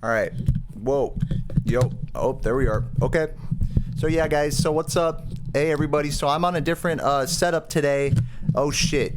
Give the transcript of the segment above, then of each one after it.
All right. Whoa. Yo. Oh, there we are. Okay. So yeah, guys. So what's up? Hey, everybody. So I'm on a different setup today. Oh shit.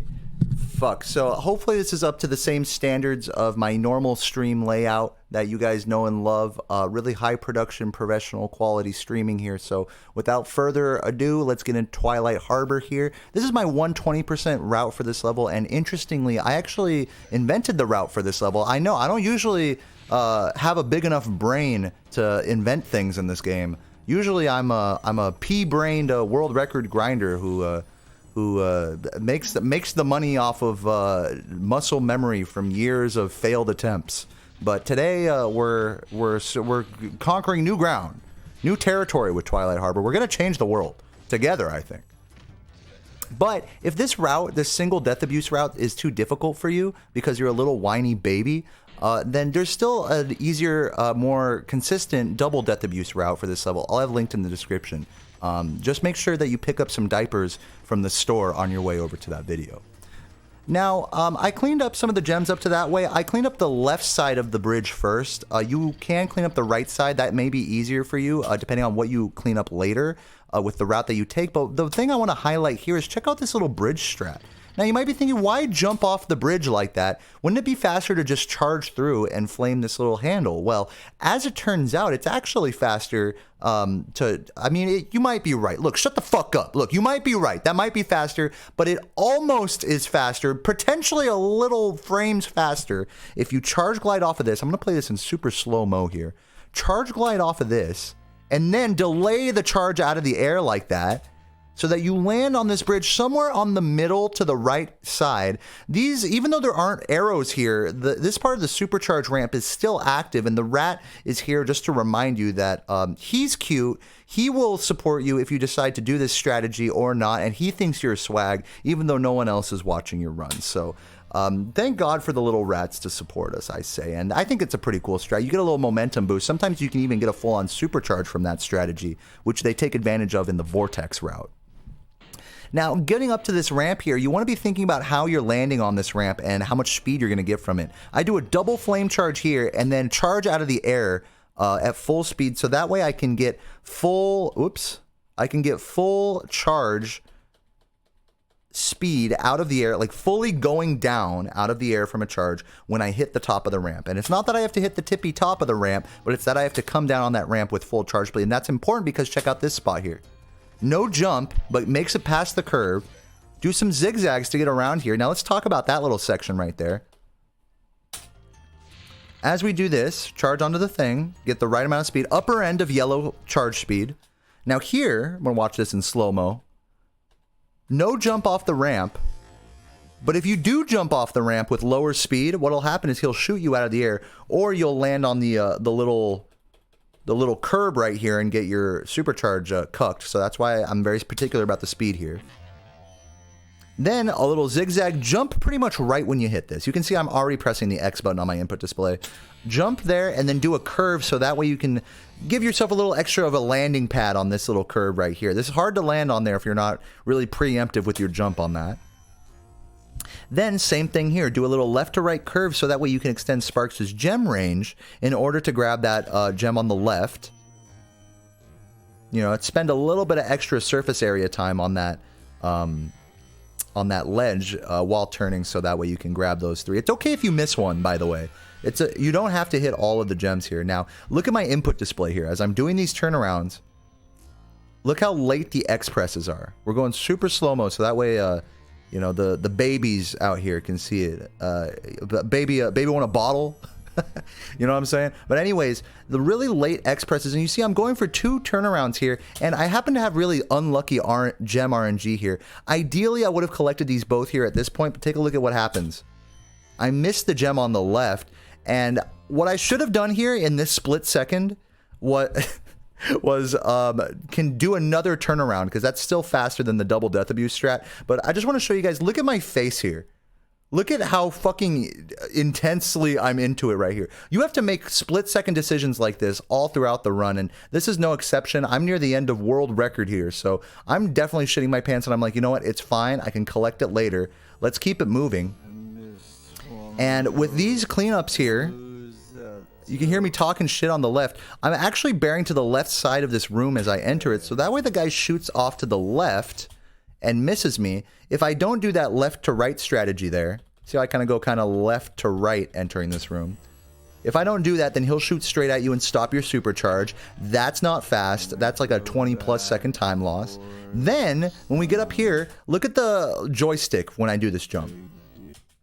Fuck. So hopefully this is up to the same standards of my normal stream layout that you guys know and love. Really high production, professional quality streaming here. So without further ado, let's get into Twilight Harbor here. This is my 120% route for this level, and interestingly, I actually invented the route for this level. I know I don't usually have a big enough brain to invent things in this game. Usually I'm a pea-brained world record grinder who makes the money off of muscle memory from years of failed attempts. But today we're conquering new ground, new territory with Twilight Harbor. We're gonna change the world together, I think. But if this route, this single death abuse route, is too difficult for you because you're a little whiny baby, then there's still an easier, more consistent double death abuse route for this level. I'll have linked in the description. Just make sure that you pick up some diapers from the store on your way over to that video. Now, I cleaned up some of the gems up to that way. I cleaned up the left side of the bridge first. You can clean up the right side. That may be easier for you, depending on what you clean up later with the route that you take. But the thing I want to highlight here is check out this little bridge strat. Now, you might be thinking, why jump off the bridge like that? Wouldn't it be faster to just charge through and flame this little handle? Well, as it turns out, it's actually faster you might be right. Look, shut the fuck up. Look, you might be right. That might be faster, but it almost is faster, potentially a little frames faster. If you charge glide off of this, I'm going to play this in super slow-mo here. Charge glide off of this, and then delay the charge out of the air like that, so that you land on this bridge somewhere on the middle to the right side. These, even though there aren't arrows here, this part of the supercharge ramp is still active, and the rat is here just to remind you that he's cute. He will support you if you decide to do this strategy or not, and he thinks you're a swag, even though no one else is watching your run. So thank God for the little rats to support us, I say. And I think it's a pretty cool strat. You get a little momentum boost. Sometimes you can even get a full-on supercharge from that strategy, which they take advantage of in the Vortex route. Now, getting up to this ramp here, you want to be thinking about how you're landing on this ramp and how much speed you're going to get from it. I do a double flame charge here and then charge out of the air at full speed, so that way I can get full charge speed out of the air, like fully going down out of the air from a charge when I hit the top of the ramp. And it's not that I have to hit the tippy top of the ramp, but it's that I have to come down on that ramp with full charge speed. And that's important because check out this spot here. No jump, but makes it past the curve. Do some zigzags to get around here. Now let's talk about that little section right there. As we do this, charge onto the thing, get the right amount of speed, upper end of yellow charge speed. Now here, I'm going to watch this in slow-mo. No jump off the ramp. But if you do jump off the ramp with lower speed, what'll happen is he'll shoot you out of the air, or you'll land on the little curb right here and get your supercharge cucked. So that's why I'm very particular about the speed here. Then a little zigzag jump pretty much right when you hit this. You can see I'm already pressing the X button on my input display. Jump there and then do a curve so that way you can give yourself a little extra of a landing pad on this little curve right here. This is hard to land on there if you're not really preemptive with your jump on that. Then, same thing here. Do a little left to right curve so that way you can extend Sparks' gem range in order to grab that gem on the left. You know, spend a little bit of extra surface area time on that ledge while turning so that way you can grab those three. It's okay if you miss one, by the way. You don't have to hit all of the gems here. Now, look at my input display here. As I'm doing these turnarounds, look how late the X presses are. We're going super slow-mo so that way... you know, the babies out here can see it. Baby want a bottle? You know what I'm saying? But anyways, the really late X presses, and you see I'm going for 2 turnarounds here, and I happen to have really unlucky gem RNG here. Ideally, I would have collected these both here at this point, but take a look at what happens. I missed the gem on the left, and what I should have done here in this split second, can do another turnaround because that's still faster than the double death abuse strat. But I just want to show you guys, look at my face here. Look at how fucking intensely I'm into it right here. You have to make split-second decisions like this all throughout the run, and this is no exception. I'm near the end of world record here, so I'm definitely shitting my pants, and I'm like, you know what? It's fine. I can collect it later. Let's keep it moving. And with these cleanups here, You can hear me talking shit on the left. I'm actually bearing to the left side of this room as I enter it, so that way the guy shoots off to the left and misses me. If I don't do that left to right strategy there, see how I kind of go kind of left to right entering this room. If I don't do that, then he'll shoot straight at you and stop your supercharge. That's not fast. That's like a 20+ second time loss. Then, when we get up here, look at the joystick when I do this jump.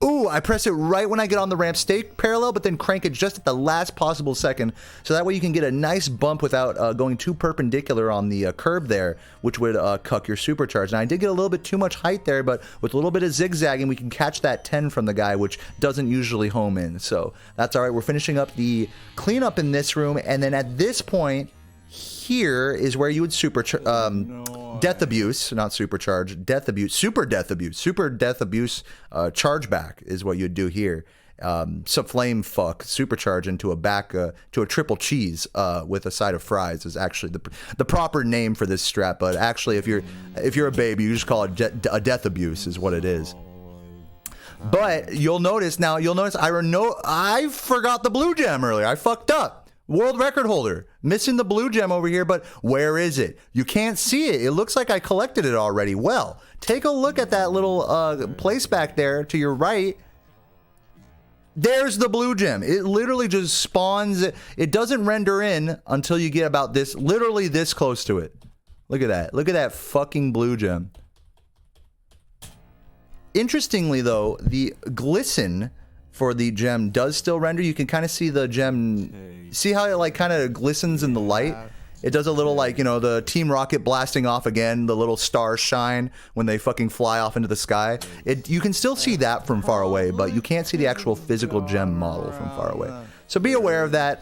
Ooh, I press it right when I get on the ramp, stay parallel, but then crank it just at the last possible second, so that way you can get a nice bump without going too perpendicular on the curb there, which would cuck your supercharge. And I did get a little bit too much height there, but with a little bit of zigzagging, we can catch that 10 from the guy, which doesn't usually home in. So that's all right. We're finishing up the cleanup in this room, and then at this point, here is where you would death abuse, not supercharge, death abuse, super death abuse chargeback is what you'd do here. Flame fuck supercharge into a triple cheese with a side of fries is actually the proper name for this strat. But actually, if you're a baby, you just call it a death abuse is what it is. But you'll notice I forgot the blue gem earlier. I fucked up. World record holder, missing the blue gem over here, but where is it? You can't see it. It looks like I collected it already. Well, take a look at that little place back there to your right. There's the blue gem. It literally just spawns. It doesn't render in until you get about this, literally this close to it. Look at that. Look at that fucking blue gem. Interestingly, though, the glisten for the gem does still render. You can kind of see the gem. See how it like kind of glistens in the light? It does a little like, you know, the Team Rocket blasting off again, the little stars shine when they fucking fly off into the sky. You can still see that from far away, but you can't see the actual physical gem model from far away. So be aware of that,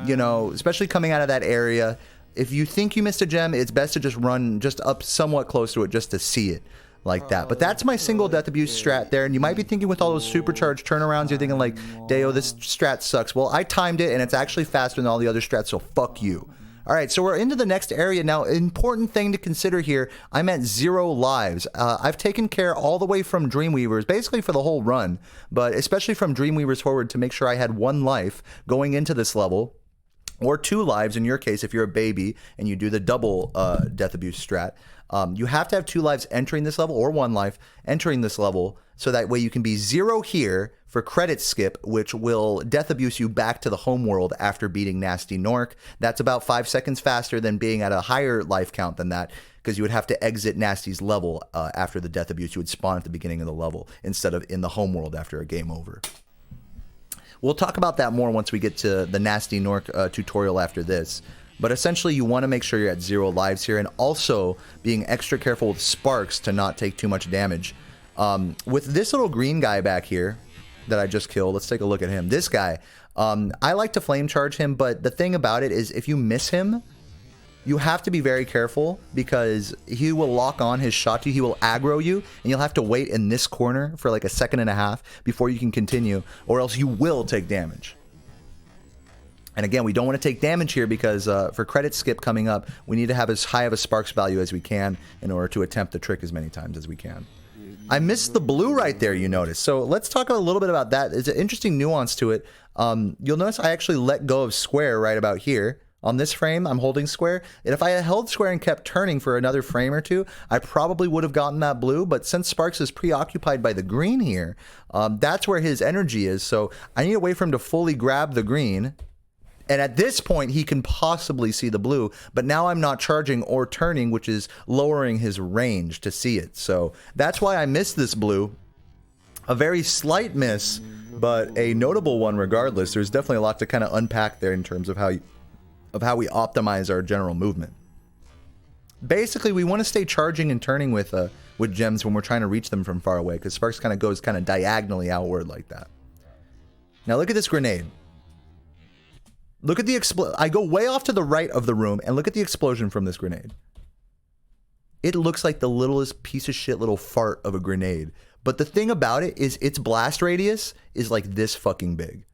you know, especially coming out of that area. If you think you missed a gem, it's best to just run just up somewhat close to it just to see it. Like that. But that's my single death abuse strat there. And you might be thinking with all those supercharged turnarounds, you're thinking like, Deo, this strat sucks. Well, I timed it and it's actually faster than all the other strats, so fuck you. All right, so we're into the next area now. Important thing to consider here, I'm at 0 lives. I've taken care all the way from Dreamweavers, basically for the whole run, but especially from Dreamweavers forward to make sure I had 1 life going into this level. Or 2 lives in your case if you're a baby and you do the double death abuse strat. You have to have 2 lives entering this level or 1 life entering this level, so that way you can be 0 here for credit skip, which will death abuse you back to the home world after beating Nasty Nork. That's about 5 seconds faster than being at a higher life count than that, because you would have to exit Nasty's level after the death abuse. You would spawn at the beginning of the level instead of in the home world after a game over. We'll talk about that more once we get to the Nasty Nork tutorial after this. But essentially, you want to make sure you're at 0 lives here, and also being extra careful with sparks to not take too much damage. With this little green guy back here that I just killed, let's take a look at him. This guy, I like to flame charge him, but the thing about it is if you miss him, you have to be very careful because he will lock on his shot to you. He will aggro you, and you'll have to wait in this corner for like a 1.5 seconds before you can continue, or else you will take damage. And again, we don't want to take damage here because for credit skip coming up, we need to have as high of a sparks value as we can in order to attempt the trick as many times as we can. I missed the blue right there, you notice. So let's talk a little bit about that. There's an interesting nuance to it. You'll notice I actually let go of square right about here. On this frame, I'm holding square. And if I had held square and kept turning for another frame or 2, I probably would have gotten that blue. But since Sparks is preoccupied by the green here, that's where his energy is. So I need to wait for him to fully grab the green. And at this point, he can possibly see the blue, but now I'm not charging or turning, which is lowering his range to see it. So that's why I missed this blue. A very slight miss, but a notable one regardless. There's definitely a lot to kind of unpack there in terms of how we optimize our general movement. Basically, we want to stay charging and turning with gems when we're trying to reach them from far away, because Sparks kind of goes kind of diagonally outward like that. Now look at this grenade. Look at the I go way off to the right of the room and look at the explosion from this grenade. It looks like the littlest piece of shit little fart of a grenade. But the thing about it is its blast radius is like this fucking big.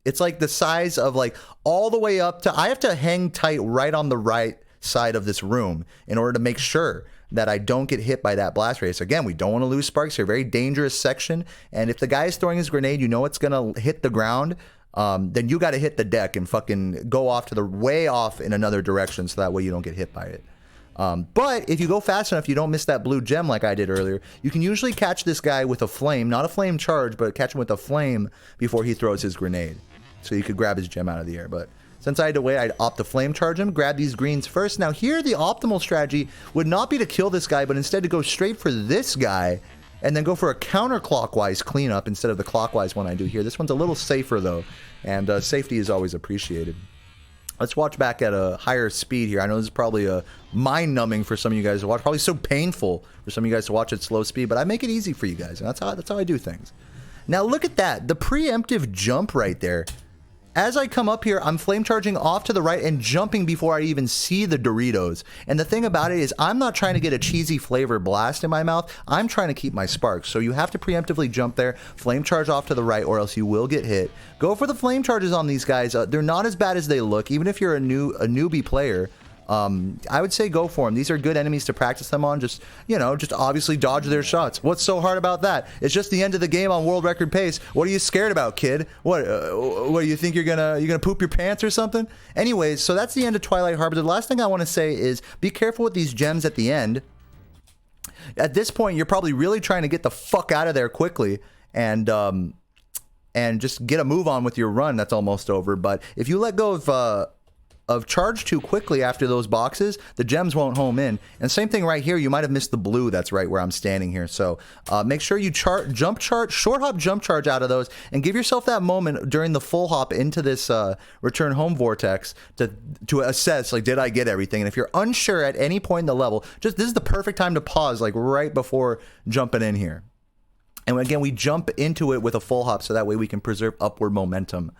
It's like the size of like all the way up to, I have to hang tight right on the right side of this room in order to make sure that I don't get hit by that blast radius. Again, we don't want to lose sparks here. Very dangerous section. And if the guy is throwing his grenade, you know it's going to hit the ground. then you got to hit the deck and fucking go off to the way off in another direction so that way you don't get hit by it. But if you go fast enough, you don't miss that blue gem like I did earlier. You can usually catch this guy with a flame, not a flame charge, but catch him with a flame before he throws his grenade. So you could grab his gem out of the air. But since I had to wait, I'd opt to flame charge him, grab these greens first. Now here, the optimal strategy would not be to kill this guy, but instead to go straight for this guy and then go for a counterclockwise cleanup instead of the clockwise one I do here. This one's a little safer though, and safety is always appreciated. Let's watch back at a higher speed here. I know this is probably mind-numbing for some of you guys to watch. Probably so painful for some of you guys to watch at slow speed, but I make it easy for you guys, and that's how I do things. Now look at that, the preemptive jump right there. As I come up here, I'm flame charging off to the right and jumping before I even see the Doritos. And the thing about it is I'm not trying to get a cheesy flavor blast in my mouth. I'm trying to keep my sparks. So you have to preemptively jump there, flame charge off to the right, or else you will get hit. Go for the flame charges on these guys. They're not as bad as they look, even if you're a newbie player. I would say go for them. These are good enemies to practice them on. Just, you know, just obviously dodge their shots. What's so hard about that? It's just the end of the game on world record pace. What are you scared about, kid? What do you think you're gonna poop your pants or something? Anyways, so that's the end of Twilight Harbor. The last thing I want to say is be careful with these gems at the end. At this point, you're probably really trying to get the fuck out of there quickly and just get a move on with your run that's almost over. But if you let go of charge too quickly after those boxes, the gems won't home in. And same thing right here, you might have missed the blue that's right where I'm standing here. So make sure you short hop jump charge out of those and give yourself that moment during the full hop into this return home vortex to assess, like, did I get everything? And if you're unsure at any point in the level, this is the perfect time to pause, like right before jumping in here. And again, we jump into it with a full hop so that way we can preserve upward momentum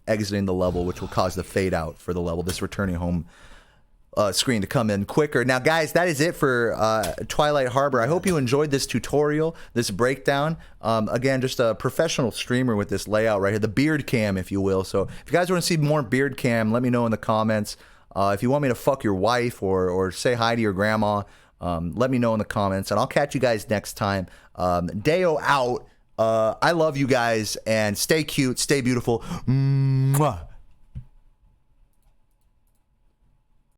exiting the level, which will cause the fade out for the level, this returning home screen to come in quicker. Now guys, that is it for Twilight Harbor. I hope you enjoyed this tutorial, this breakdown. Again, just a professional streamer with this layout right here, the beard cam, if you will. So if you guys want to see more beard cam, let me know in the comments. If you want me to fuck your wife or say hi to your grandma, let me know in the comments, and I'll catch you guys next time. Deo out. I love you guys, and stay cute, stay beautiful. Mwah.